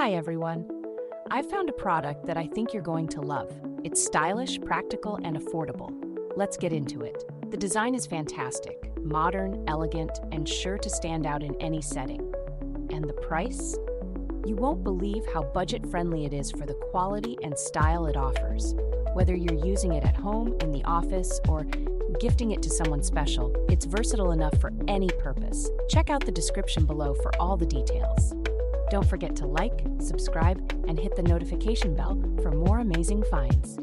Hi everyone. I've found a product that I think you're going to love. It's stylish, practical, and affordable. Let's get into it. The design is fantastic, modern, elegant, and sure to stand out in any setting. And the price? You won't believe how budget-friendly it is for the quality and style it offers. Whether you're using it at home, in the office, or gifting it to someone special, it's versatile enough for any purpose. Check out the description below for all the details. Don't forget to like, subscribe, and hit the notification bell for more amazing finds.